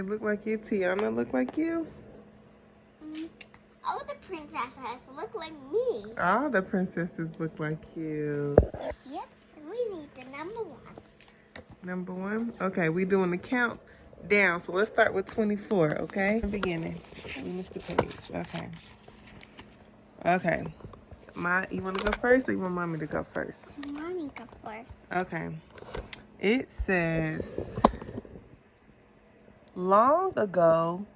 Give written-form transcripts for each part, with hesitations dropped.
look like you? Tiana look like you? All the princesses look like me. All the princesses look like you. You see it? And we need the number 1. Number 1? Okay, we doing the count down. So let's start with 24, okay? Beginning. We missed the page. Okay. Okay. You want to go first or you want mommy to go first? Mommy go first. Okay. It says, long ago,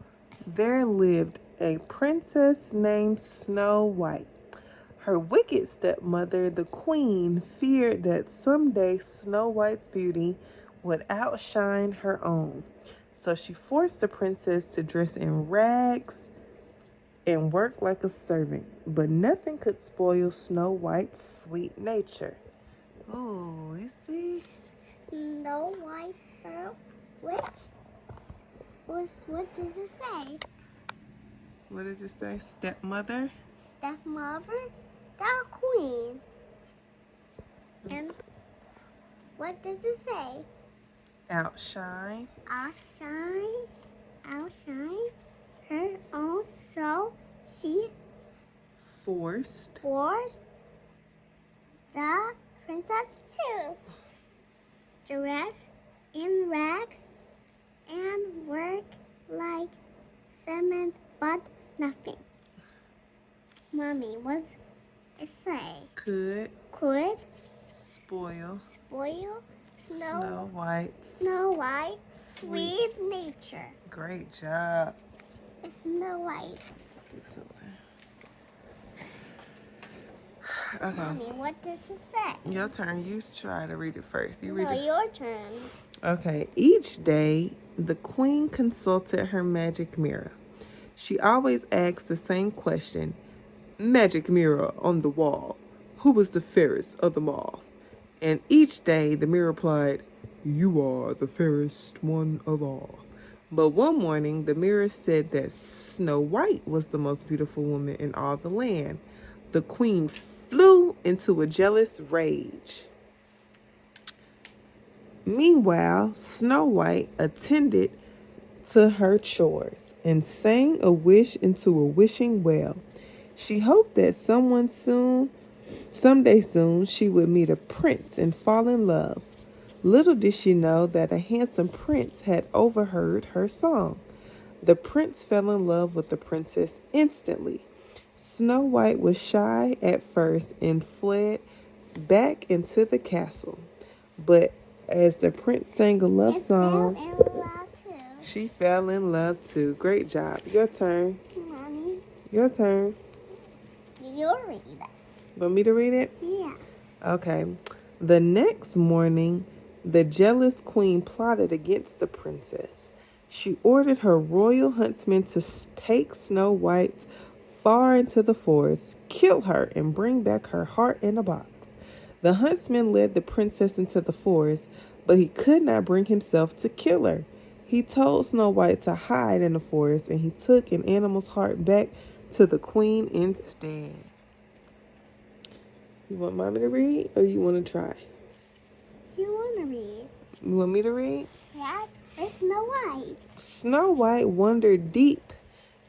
there lived a princess named Snow White. Her wicked stepmother, the queen, feared that someday Snow White's beauty would outshine her own. So she forced the princess to dress in rags and work like a servant. But nothing could spoil Snow White's sweet nature. Oh, you see? Snow White, her witch. What does it say? What does it say? Stepmother? Stepmother, the queen. And what does it say? Outshine. Outshine her own. So she Forced. the princess to dress in rags and work like cement, but nothing. Mommy, what's it say? Could spoil Snow White's White sweet nature. Great job. It's Snow White. Do something. Okay. Mommy, what does it say? Your turn. You try to read it first. You read No, it. your turn. Okay. Each day, the queen consulted her magic mirror. She always asked the same question. Magic mirror on the wall, who was the fairest of them all? And each day the mirror replied, you are the fairest one of all. But one morning the mirror said that Snow White was the most beautiful woman in all the land. The queen flew into a jealous rage. Meanwhile, Snow White attended to her chores and sang a wish into a wishing well. She hoped that someday soon, she would meet a prince and fall in love. Little did she know that a handsome prince had overheard her song. The prince fell in love with the princess instantly. Snow White was shy at first and fled back into the castle. But as the prince sang a love song, she fell in love too. Great job. Your turn. Mommy, Your turn. you read it. Want me to read it? Yeah. Okay. The next morning, the jealous queen plotted against the princess. She ordered her royal huntsmen to take Snow White far into the forest, kill her, and bring back her heart in a box. The huntsman led the princess into the forest, but he could not bring himself to kill her. He told Snow White to hide in the forest, and he took an animal's heart back to the queen instead. You want mommy to read or you want to try? You want to read? You want me to read? Yes, it's Snow White. Snow White wandered deep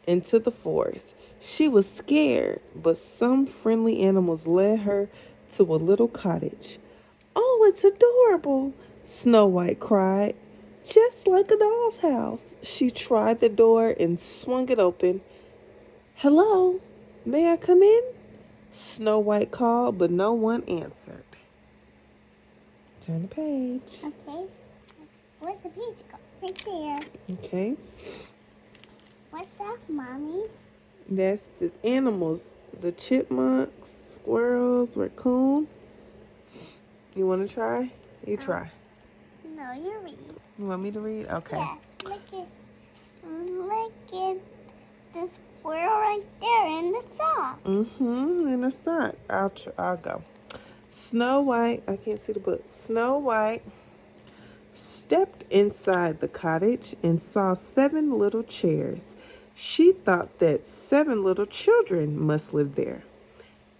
into the forest. She was scared, but some friendly animals led her to a little cottage. Oh, it's adorable, Snow White cried. Just like a doll's house. She tried the door and swung it open. Hello, may I come in? Snow White called, but no one answered. Turn the page. Okay. Where's the page go? Right there. Okay. What's that, Mommy? That's the animals. The chipmunks, squirrels, raccoon. You want to try? You try. No, you read. You want me to read? Okay. Yeah. Look at the squirrel right there in the sock. In a sock. I'll go. Snow White, I can't see the book. Snow White stepped inside the cottage and saw 7 little chairs. She thought that 7 little children must live there.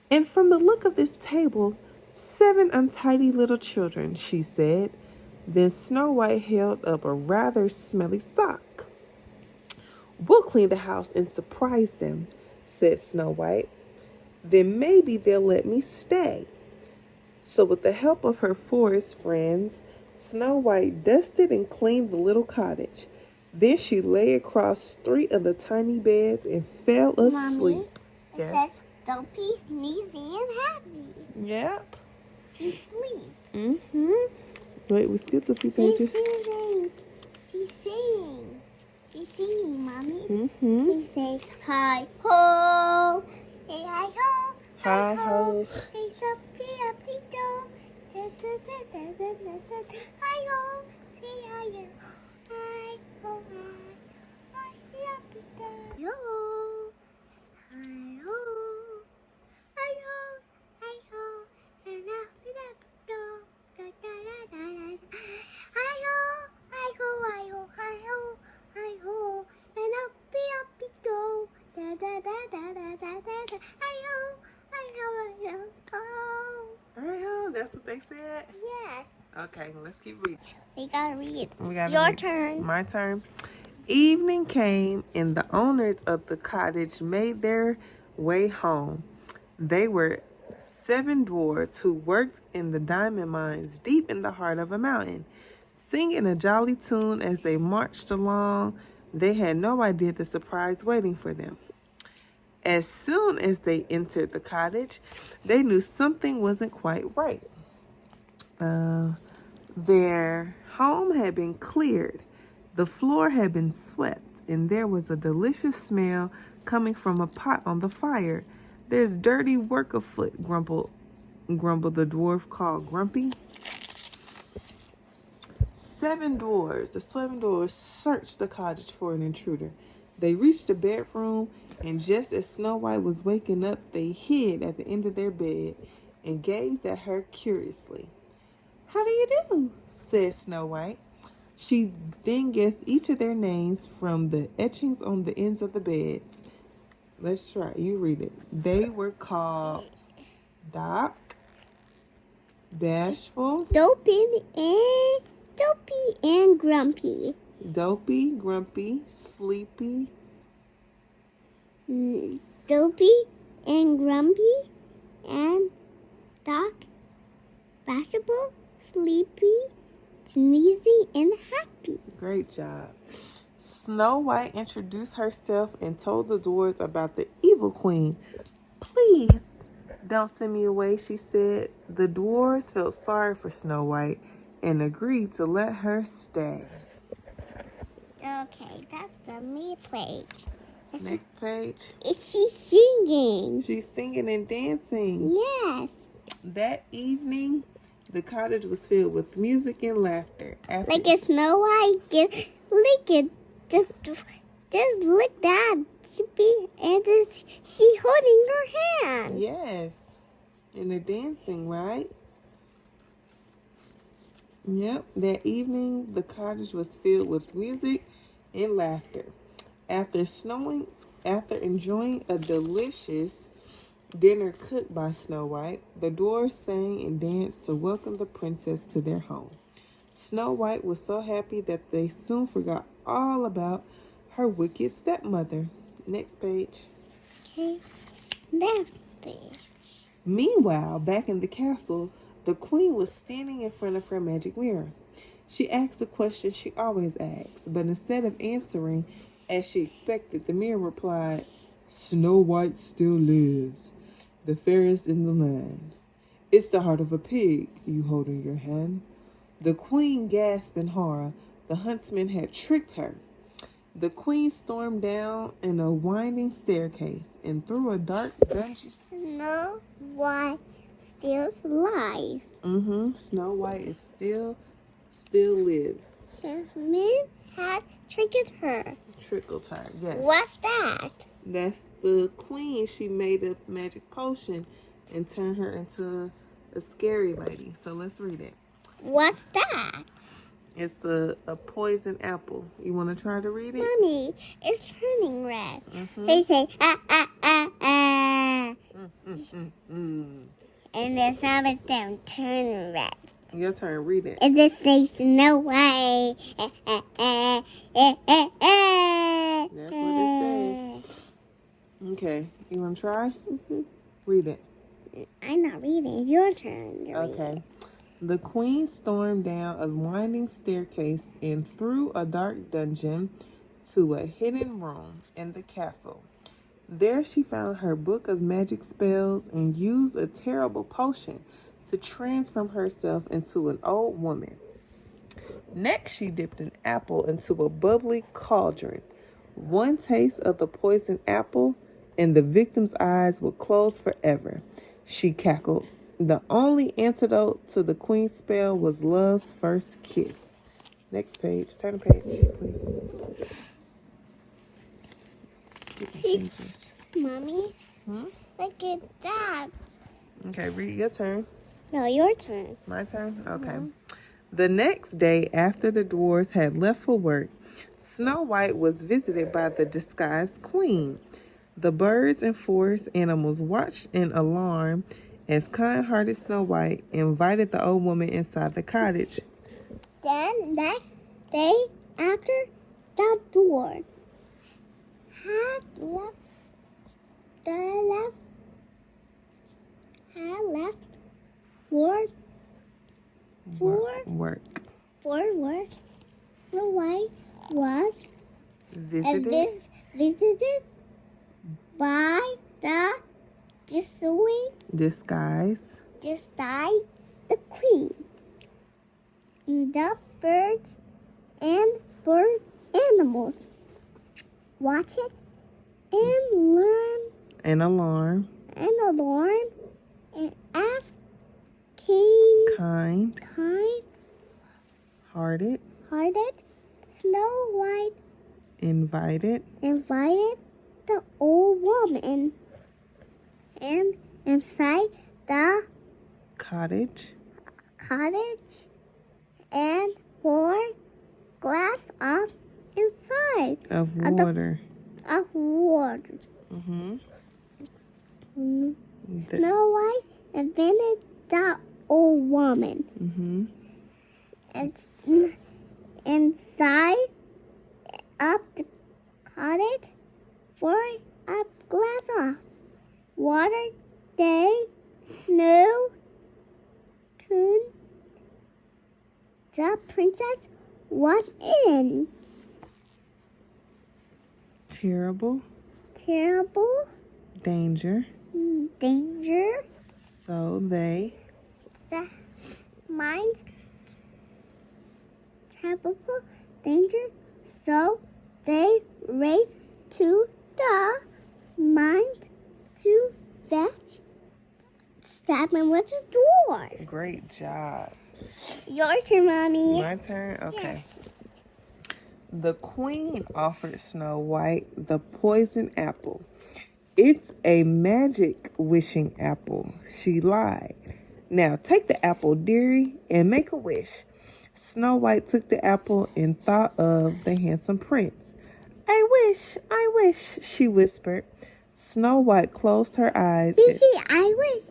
And from the look of this table, 7 untidy little children, she said. Then Snow White held up a rather smelly sock. We'll clean the house and surprise them, said Snow White. Then maybe they'll let me stay. So with the help of her forest friends, Snow White dusted and cleaned the little cottage. Then she lay across 3 of the tiny beds and fell asleep. Mommy, Yes. it says Dopey, Sneezy, and Happy. Yep. She's asleep. Mm-hmm. Wait, we skipped a few She's pages. singing. She's singing. She's singing, Mommy. Mm-hmm. She say, hi ho, hey hi ho, Hi ho. Say something up the door. Da da da da da da da. Hi ho, say hi ho, hi ho, hi up the door. Yo, hi ho, hi ho, hi ho, and up the door. Da da da da da. Hi ho, hi ho, hi ho, hi ho, hi ho, and up the door. Da da da da da da da da. Hi ho, hi ho, hi ho. Oh, Hi ho. That's what they said. yes. Okay, let's keep reading. We gotta read. We gotta Your read. turn. My turn. Evening came, and the owners of the cottage made their way home. They were 7 dwarfs who worked in the diamond mines deep in the heart of a mountain. Singing a jolly tune as they marched along, they had no idea the surprise waiting for them. As soon as they entered the cottage, they knew something wasn't quite right. Their home had been cleared, the floor had been swept, and there was a delicious smell coming from a pot on the fire. There's dirty work afoot, grumbled the dwarf called Grumpy. The 7 dwarfs searched the cottage for an intruder. They reached the bedroom, and just as Snow White was waking up, they hid at the end of their bed and gazed at her curiously. How do you do? Said Snow White. She then guessed each of their names from the etchings on the ends of the beds. Let's try. You read it. They were called Doc, Bashful, Dopey and Grumpy. Dopey, Grumpy, Sleepy, Dopey and Grumpy and Doc, Bashable, Sleepy, Sneezy, and Happy. Great job. Snow White introduced herself and told the dwarves about the evil queen. Please don't send me away, she said. The dwarves felt sorry for Snow White and agreed to let her stay. Okay, that's the me page. Next page. Is she singing? She's singing and dancing. Yes. That evening, the cottage was filled with music and laughter. Like a Snow White. Look at just look that. She holding her hand. Yes. And they're dancing, right? Yep. That evening, the cottage was filled with music and laughter. After enjoying a delicious dinner cooked by Snow White, the dwarfs sang and danced to welcome the princess to their home. Snow White was so happy that they soon forgot all about her wicked stepmother. Next page. Okay, next page. Meanwhile, back in the castle, the queen was standing in front of her magic mirror. She asked a question she always asks, but instead of answering as she expected, the mirror replied, Snow White still lives, the fairest in the land. It's the heart of a pig you hold in your hand. The queen gasped in horror. The huntsman had tricked her. The queen stormed down in a winding staircase and through a dark dungeon. Snow White still lies. Snow White is still lives. His men had tricked her. Trickled her, yes. What's that? That's the queen. She made a magic potion and turned her into a scary lady. So let's read it. What's that? It's a poison apple. You want to try to read it? Mommy, it's turning red. They say, ah, ah, ah, ah. And the sound is them turning red. Your turn. Read it. And this says Snow White. That's what it says. Okay, you want to try? Read it. I'm not reading. It's your turn. Okay. The queen stormed down a winding staircase and through a dark dungeon to a hidden room in the castle. There she found her book of magic spells and used a terrible potion to transform herself into an old woman. Next, she dipped an apple into a bubbly cauldron. One taste of the poisoned apple, and the victim's eyes would close forever. She cackled. The only antidote to the queen's spell was love's first kiss. Next page. Turn the page, please. Skipping pages. Mommy, look at that. Okay, read your turn. No, your turn. My turn? Okay. The next day, after the dwarves had left for work, Snow White was visited by the disguised queen. The birds and forest animals watched in alarm as kind-hearted Snow White invited the old woman inside the cottage. Then, next day, after the dwarf had left for work, Snow White was visited by the disguise the queen. The birds and animals watch it and learn an alarm and ask kind-hearted Snow White invited the old woman and inside the cottage and pour glass of inside of water. Snow White invited the old woman inside up the cottage for a glass of water. They knew the princess was in terrible danger. So they terrible danger. So they raced to the mines to fetch Seven with the dwarf. Great job. Your turn, Mommy. My turn? Okay. Yes. The queen offered Snow White the poison apple. It's a magic wishing apple. She lied. Now take the apple, dearie, and make a wish. Snow White took the apple and thought of the handsome prince. I wish, she whispered. Snow White closed her eyes. You see, I wish.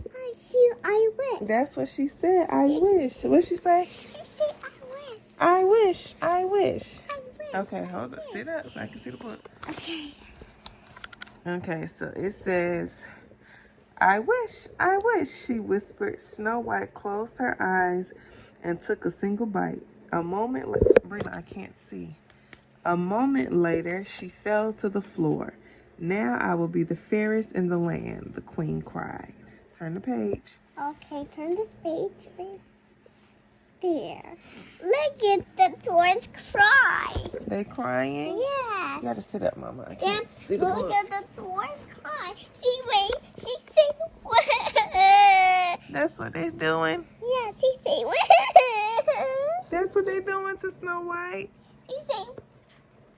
I wish. That's what she said. I wish. What'd she say? She said, I wish. I wish. I wish. Okay, hold up. Sit up so I can see the book. Okay. Okay, so it says, I wish, she whispered. Snow White closed her eyes and took a single bite. A moment later, Brila, I can't see. A moment later, she fell to the floor. Now I will be the fairest in the land, the queen cried. Turn the page. Okay, turn this page right there. Look at the dwarves cry. They crying? Yes. You gotta sit up, Mama. I Then can't see the look book. at the dwarves cry. See, wait. She say what? That's what they doing. Yeah, she say what? That's what they doing to Snow White. She say,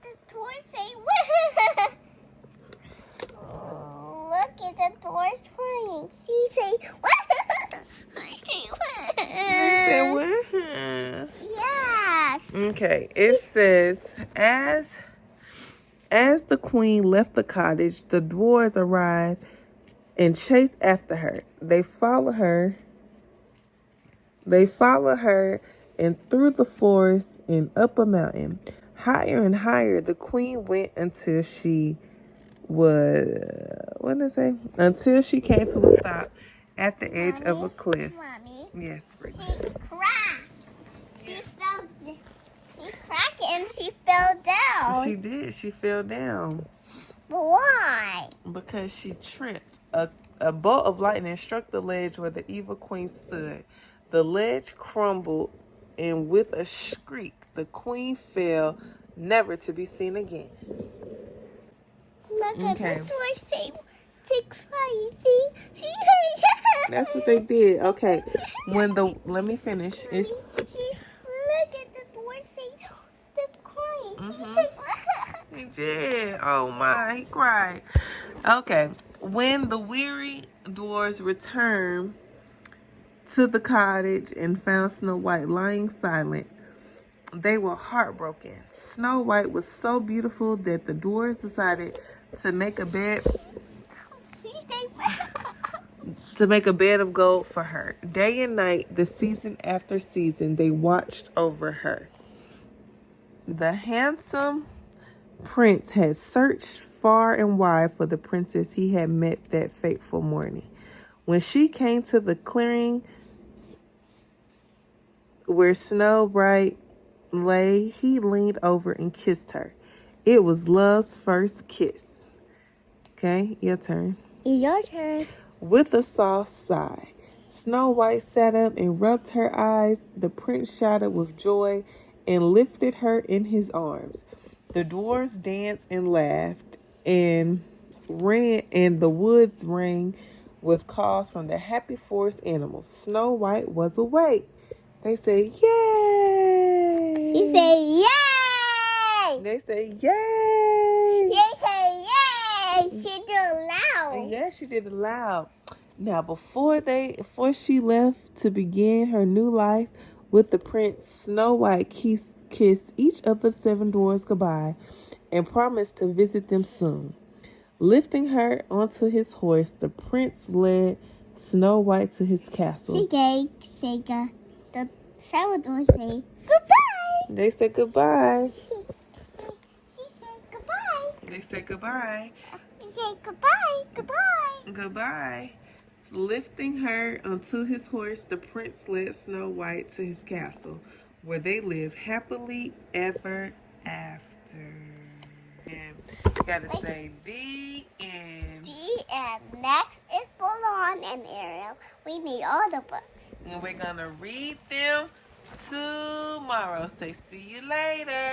the dwarves say what? Look at the dwarves crying. She say what? I say what? They said what? Yes. Okay, it says, as the queen left the cottage, the dwarves arrived and chased after her. They followed her and through the forest and up a mountain. Higher and higher the queen went until she what did it say? Until she came to a stop at the edge of a cliff. Mommy. Yes, Brittany. She cracked. She cracked and she fell down. She did. She fell down. But why? Because she tripped. A bolt of lightning struck the ledge where the evil queen stood. The ledge crumbled, and with a shriek, the queen fell, never to be seen again. Look at Okay. the door. She cried. See? That's what they did. Okay. Let me finish. It's Look at the door. That's crying. He did. Oh my, he cried. Okay. When the weary dwarves returned to the cottage and found Snow White lying silent, they were heartbroken. Snow White was so beautiful that the dwarves decided to make a bed of gold for her. Day and night, the season after season, they watched over her. The handsome prince had searched far and wide for the princess he had met that fateful morning. When she came to the clearing where Snow White lay, he leaned over and kissed her. It was love's first kiss. Okay, your turn. It's your turn. With a soft sigh, Snow White sat up and rubbed her eyes. The prince shouted with joy and lifted her in his arms. The dwarves danced and laughed and ran, and the woods rang with calls from the happy forest animals. Snow White was awake. They say, "Yay!" He said, "Yay!" They say, "Yay!" They say, "Yay!" She did it loud. Yeah, she did it loud. Now, before she left to begin her new life with the prince, Snow White kissed each of the 7 dwarfs goodbye and promised to visit them soon. Lifting her onto his horse, the prince led Snow White to his castle. The 7 dwarfs say goodbye. They said goodbye. She said goodbye. They said goodbye. She said goodbye. Goodbye. Goodbye. Lifting her onto his horse, the prince led Snow White to his castle, where they lived happily ever after. And you gotta say the end. The end. Next is Bolon and Ariel. We need all the books. And we're gonna read them tomorrow. Say see you later.